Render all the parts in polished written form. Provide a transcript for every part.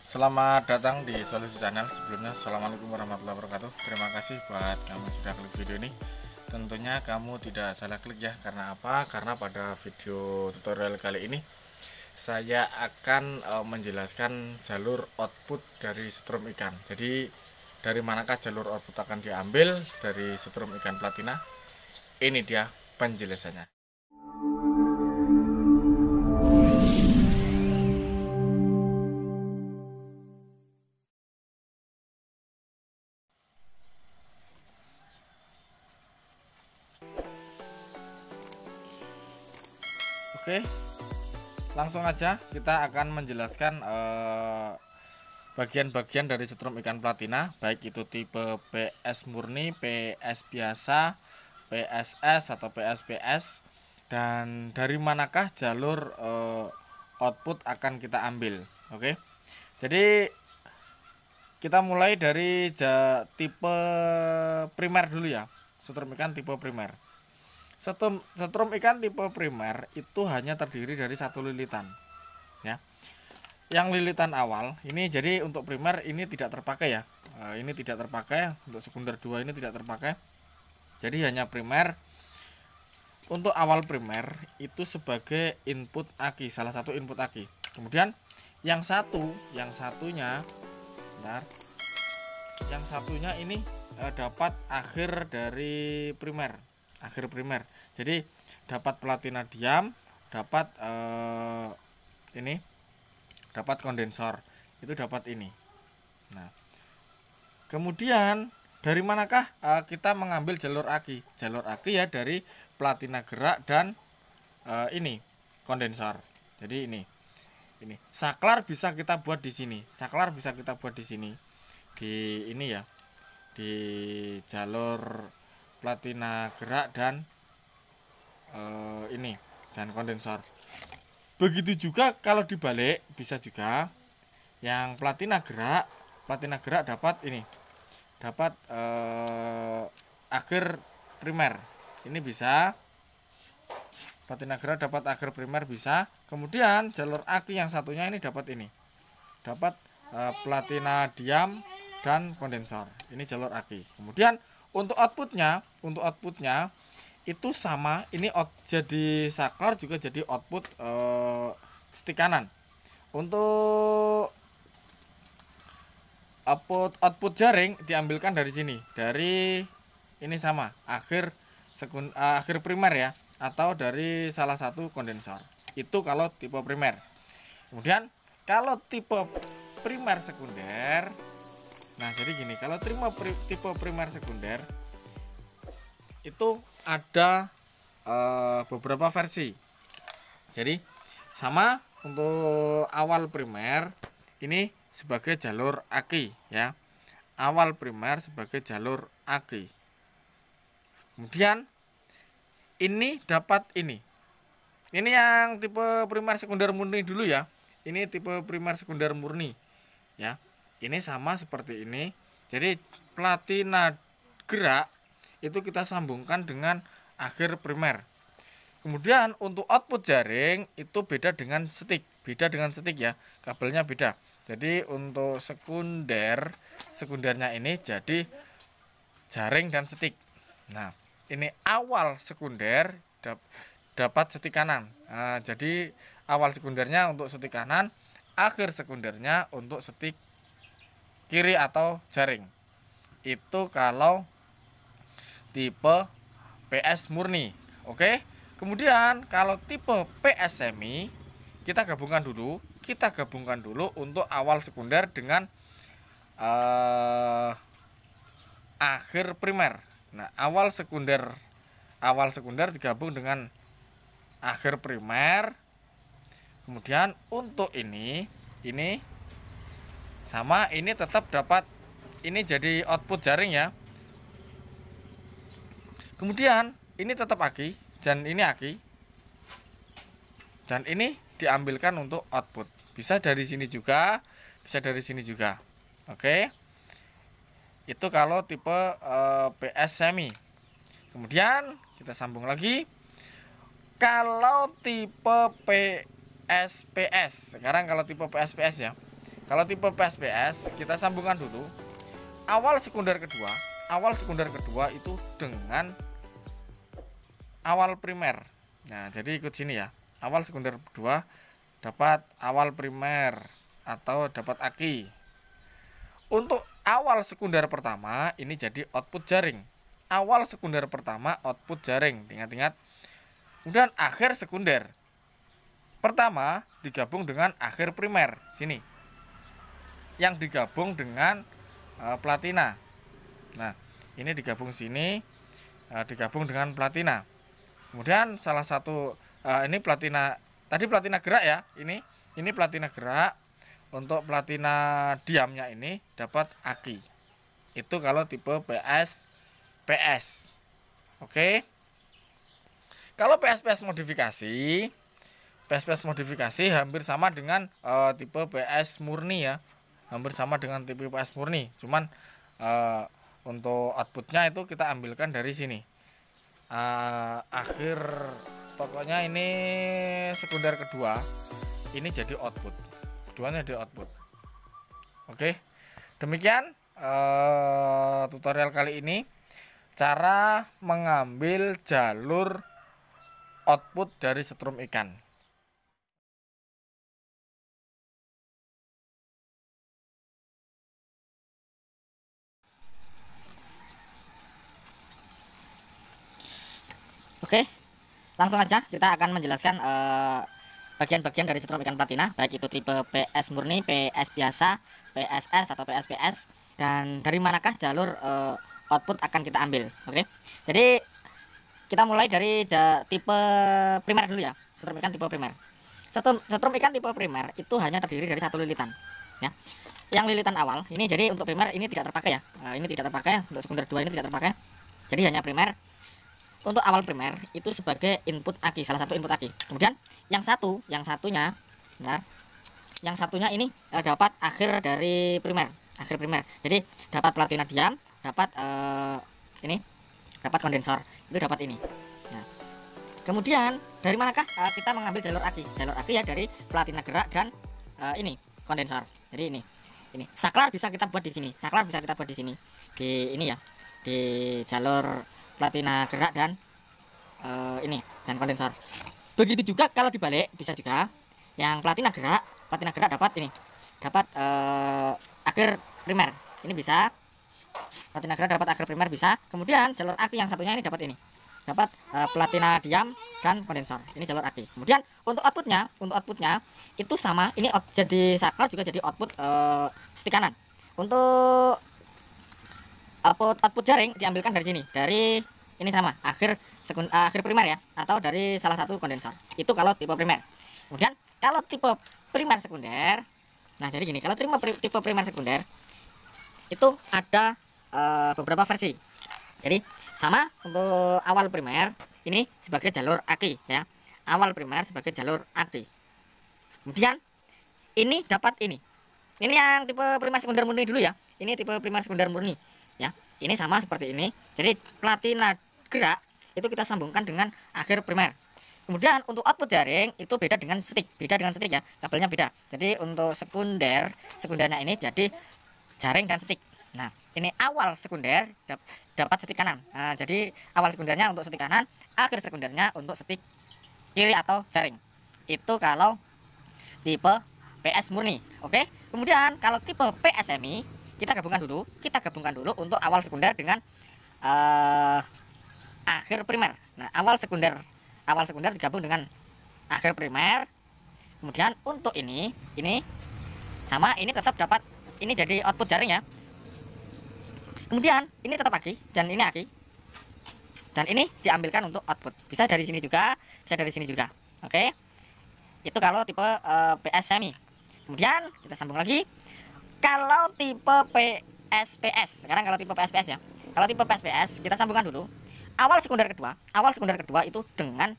Selamat datang di Solusi Channel. Sebelumnya, Assalamualaikum warahmatullahi wabarakatuh. Terima kasih buat kamu sudah klik video ini. Tentunya kamu tidak salah klik ya. Karena apa? Karena pada video tutorial kali ini saya akan menjelaskan jalur output dari setrum ikan. Jadi dari manakah jalur output akan diambil dari setrum ikan platina? Ini dia penjelasannya. Oke, langsung aja kita akan menjelaskan bagian-bagian dari setrum ikan platina, baik itu tipe PS murni, PS biasa, PSS atau PSPS, dan dari manakah jalur output akan kita ambil. Oke, jadi kita mulai dari tipe primer dulu ya, setrum ikan tipe primer. Setrum ikan tipe primer itu hanya terdiri dari satu lilitan ya. Yang lilitan awal ini, jadi untuk primer ini tidak terpakai ya, ini tidak terpakai. Untuk sekunder 2 ini tidak terpakai, jadi hanya primer. Untuk awal primer itu sebagai input aki, salah satu input aki. Kemudian yang satunya bentar, yang satunya ini dapat akhir dari primer, akhir primer. Jadi dapat platina diam, dapat ini, dapat kondensor, itu dapat ini. Nah, kemudian dari manakah kita mengambil jalur aki? Jalur aki ya dari platina gerak dan ini kondensor. Jadi ini saklar bisa kita buat di sini. Saklar bisa kita buat di sini. Di ini ya, di jalur platina gerak dan ini dan kondensor. Begitu juga kalau dibalik, bisa juga yang platina gerak dapat ini, dapat akhir primer. Ini bisa platina gerak dapat akhir primer bisa. Kemudian jalur aki yang satunya ini dapat ini, dapat platina diam dan kondensor. Ini jalur aki. Kemudian untuk outputnya itu sama, ini jadi saklar juga jadi output stick kanan. Untuk output jaring diambilkan dari sini, dari ini sama akhir primer ya, atau dari salah satu kondensor. Itu kalau tipe primer. Kemudian kalau tipe primer sekunder, nah jadi gini, kalau tipe primer sekunder itu ada beberapa versi. Jadi sama, untuk awal primer ini sebagai jalur aki ya, awal primer sebagai jalur aki. Kemudian ini dapat ini yang tipe primer sekunder murni dulu ya. Ini tipe primer sekunder murni ya. Ini sama seperti ini. Jadi platina gerak itu kita sambungkan dengan akhir primer. Kemudian untuk output jaring itu beda dengan stick ya, kabelnya beda. Jadi untuk sekundernya ini jadi jaring dan stick. Nah, ini awal sekunder dapat stick kanan. Nah, jadi awal sekundernya untuk stick kanan, akhir sekundernya untuk stick kiri atau jaring. Itu kalau tipe PS murni. Oke. Kemudian kalau tipe PS semi, kita gabungkan dulu untuk awal sekunder dengan akhir primer. Nah, awal sekunder digabung dengan akhir primer. Kemudian untuk ini sama, ini tetap dapat, ini jadi output jaring ya. Kemudian ini tetap aki dan ini aki, dan ini diambilkan untuk output. Bisa dari sini juga, bisa dari sini juga. Oke, itu kalau tipe PS semi. Kemudian kita sambung lagi. Kalau tipe PSPS, sekarang kalau tipe PSPS ya, Kalau tipe PSPS kita sambungkan dulu awal sekunder kedua itu dengan awal primer. Nah, jadi ikut sini ya. Awal sekunder kedua dapat awal primer atau dapat aki. Untuk awal sekunder pertama ini jadi output jaring. Awal sekunder pertama output jaring. Ingat-ingat. Kemudian akhir sekunder pertama digabung dengan akhir primer. Sini. Yang digabung dengan platina. Nah, ini digabung sini, digabung dengan platina. Kemudian salah satu ini platina, tadi platina gerak ya, ini platina gerak. Untuk platina diamnya ini dapat aki. Itu kalau tipe PS. Oke. Kalau PS modifikasi hampir sama dengan tipe PS murni ya. Hampir sama dengan tipe PS murni. Cuman untuk outputnya itu kita ambilkan dari sini. Akhir pokoknya ini sekunder kedua ini jadi output. Keduanya di output. Oke, demikian tutorial kali ini cara mengambil jalur output dari setrum ikan. Oke, langsung aja kita akan menjelaskan bagian-bagian dari setrum ikan platina, baik itu tipe PS murni, PS biasa, PSS atau PSPS, dan dari manakah jalur output akan kita ambil. Oke, jadi kita mulai dari tipe primer dulu ya, setrum ikan tipe primer. Setrum ikan tipe primer itu hanya terdiri dari satu lilitan, ya. Yang lilitan awal ini, jadi untuk primer ini tidak terpakai ya, ini tidak terpakai, untuk sekunder 2 ini tidak terpakai, jadi hanya primer. Untuk awal primer itu sebagai input aki, salah satu input aki. Kemudian yang satunya ini dapat akhir dari primer, akhir primer. Jadi dapat platina diam, dapat ini, dapat kondensor, itu dapat ini. Nah, kemudian dari manakah kita mengambil jalur aki? Jalur aki ya dari platina gerak dan ini kondensor. Jadi ini saklar bisa kita buat di sini, di ini ya, di jalur platina gerak dan ini dan kondensor. Begitu juga kalau dibalik bisa juga, yang platina gerak dapat ini, dapat akhir primer. Ini bisa platina gerak dapat akhir primer bisa. Kemudian jalur aki yang satunya ini dapat platina diam dan kondensor. Ini jalur aki. Kemudian untuk outputnya itu sama. Ini jadi saklar juga jadi output setik kanan. Untuk output jaring diambilkan dari sini, dari ini sama akhir primer ya, atau dari salah satu kondensor. Itu kalau tipe primer. Kemudian kalau tipe primer sekunder, nah jadi gini, kalau tipe primer sekunder itu ada beberapa versi. Jadi sama, untuk awal primer ini sebagai jalur aki ya, awal primer sebagai jalur aki. Kemudian ini dapat ini yang tipe primer sekunder murni dulu ya. Ini tipe primer sekunder murni ya. Ini sama seperti ini. Jadi platina gerak itu kita sambungkan dengan akhir primer. Kemudian untuk output jaring itu beda dengan setik ya, kabelnya beda. Jadi untuk sekundernya ini jadi jaring dan setik. Nah, ini awal sekunder dapat setik kanan. Nah, jadi awal sekundernya untuk setik kanan, akhir sekundernya untuk setik kiri atau jaring. Itu kalau tipe PS murni. Oke. Kemudian kalau tipe PSMI kita gabungkan dulu untuk awal sekunder dengan akhir primer. Nah, awal sekunder digabung dengan akhir primer. Kemudian untuk ini sama, ini tetap dapat, ini jadi output jaring ya. Kemudian ini tetap aki dan ini aki. Dan ini diambilkan untuk output. Bisa dari sini juga, bisa dari sini juga. Oke. Itu kalau tipe PS semi. Kemudian kita sambung lagi. Kalau tipe PSPS, sekarang kalau tipe PSPS ya. Kalau tipe PSPS kita sambungkan dulu. Awal sekunder kedua itu dengan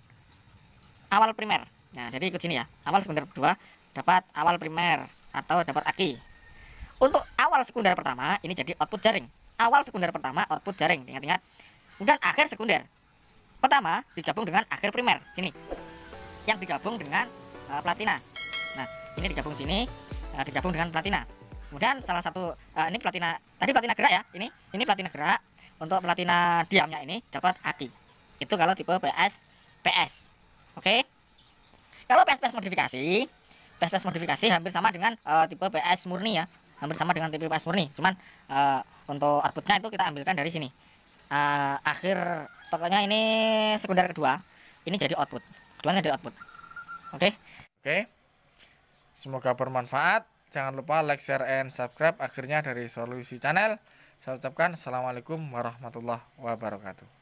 awal primer. Nah, jadi ikut sini ya. Awal sekunder kedua dapat awal primer atau dapat aki. Untuk awal sekunder pertama ini jadi output jaring. Awal sekunder pertama output jaring, ingat-ingat. Kemudian akhir sekunder pertama digabung dengan akhir primer. Sini. Yang digabung dengan platina. Nah, ini digabung sini, digabung dengan platina. Kemudian salah satu ini platina, tadi platina gerak ya, ini platina gerak. Untuk platina diamnya ini dapat aki. Itu kalau tipe PS. Oke. Kalau PS modifikasi hampir sama dengan tipe PS murni ya. Hampir sama dengan tipe PS murni. Cuman untuk outputnya itu kita ambilkan dari sini. Akhir pokoknya ini sekunder kedua. Ini jadi output. Keduanya jadi output. Oke. Oke. Semoga bermanfaat. Jangan lupa like, share, and subscribe. Akhirnya dari Solusi Channel, saya ucapkan assalamualaikum warahmatullahi wabarakatuh.